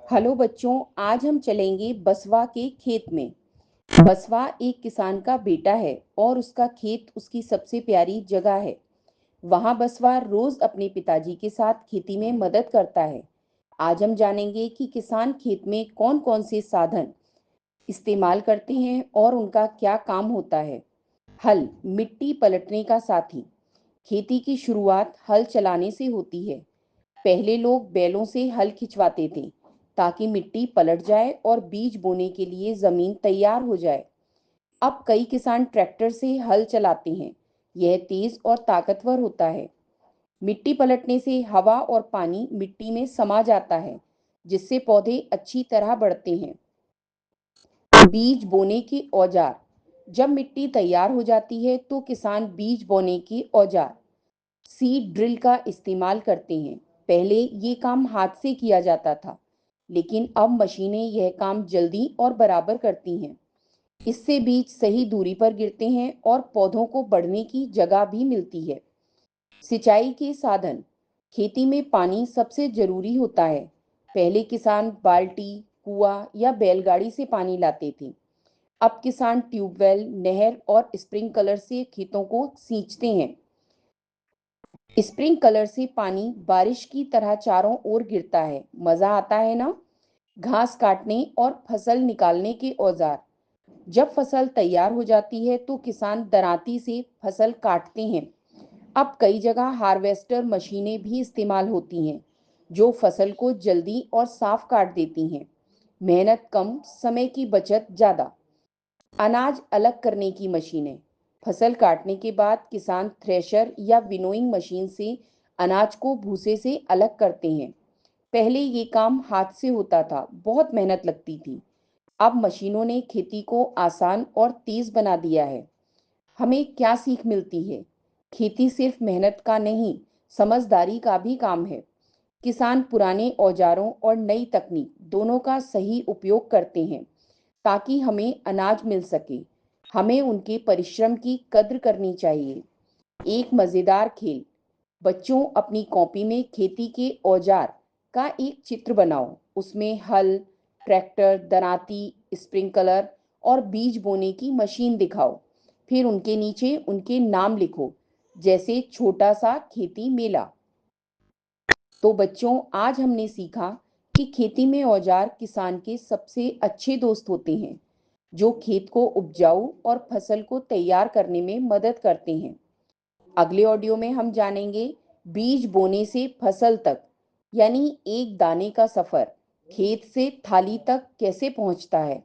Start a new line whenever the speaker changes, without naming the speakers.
Hello बच्चों, आज हम चलेंगे बसवा के खेत में। बसवा एक किसान का बेटा है और उसका खेत उसकी सबसे प्यारी जगह है। वहाँ बसवा रोज अपने पिताजी के साथ खेती में मदद करता है। आज हम जानेंगे कि किसान खेत में कौन-कौन से साधन इस्तेमाल करते हैं और उनका क्या काम होता है। हल मिट्टी पलटने का साथी। खेती की शुरुआत हल चलाने से होती है। पहले लोग बैलों से हल खिंचवाते थे ताकि मिट्टी पलट जाए और बीज बोने के लिए जमीन तैयार हो जाए। अब कई किसान ट्रैक्टर से हल चलाते हैं। यह तेज और ताकतवर होता है। मिट्टी पलटने से हवा और पानी मिट्टी में समा जाता है, जिससे पौधे अच्छी तरह बढ़ते हैं। बीज बोने के औजार। जब मिट्टी तैयार हो जाती है तो किसान बीज बोने के औजार सीड ड्रिल का इस्तेमाल करते हैं। पहले ये काम हाथ से किया जाता था, लेकिन अब मशीनें यह काम जल्दी और बराबर करती हैं। इससे बीज सही दूरी पर गिरते हैं और पौधों को बढ़ने की जगह भी मिलती है। सिंचाई के साधन। खेती में पानी सबसे जरूरी होता है। पहले किसान बाल्टी, कुआं या बैलगाड़ी से पानी लाते थे। अब किसान ट्यूबवेल, नहर और स्प्रिंकलर से खेतों को सींचते हैं। स्प्रिंकलर से पानी बारिश की तरह चारों ओर गिरता है। मजा आता है ना। घास काटने और फसल निकालने के औजार। जब फसल तैयार हो जाती है तो किसान दरांती से फसल काटते हैं। अब कई जगह हार्वेस्टर मशीनें भी इस्तेमाल होती हैं, जो फसल को जल्दी और साफ काट देती हैं। मेहनत कम, समय की बचत ज़्यादा। अनाज अलग करने की मशीनें। फसल काटने के बाद किसान थ्रेशर या विनोइंग मशीन से अनाज को भूसे से अलग करते हैं। पहले ये काम हाथ से होता था, बहुत मेहनत लगती थी। अब मशीनों ने खेती को आसान और तेज बना दिया है। हमें क्या सीख मिलती है? खेती सिर्फ मेहनत का नहीं, समझदारी का भी काम है। किसान पुराने औजारों और नई तकनीक दोनों का सही उपयोग करते हैं ताकि हमें अनाज मिल सके। हमें उनके परिश्रम की कद्र करनी चाहिए। एक मज़ेदार खेल। बच्चों, अपनी कॉपी में खेती के औजार का एक चित्र बनाओ। उसमें हल, ट्रैक्टर, दरांती, स्प्रिंकलर और बीज बोने की मशीन दिखाओ। फिर उनके नीचे उनके नाम लिखो, जैसे छोटा सा खेती मेला। तो बच्चों, आज हमने सीखा कि खेती में औजार किसान के सबसे अच्छे दोस्त होते हैं, जो खेत को उपजाऊ और फसल को तैयार करने में मदद करते हैं। अगले ऑडियो में हम जानेंगे बीज बोने से फसल तक, यानी एक दाने का सफर खेत से थाली तक कैसे पहुंचता है।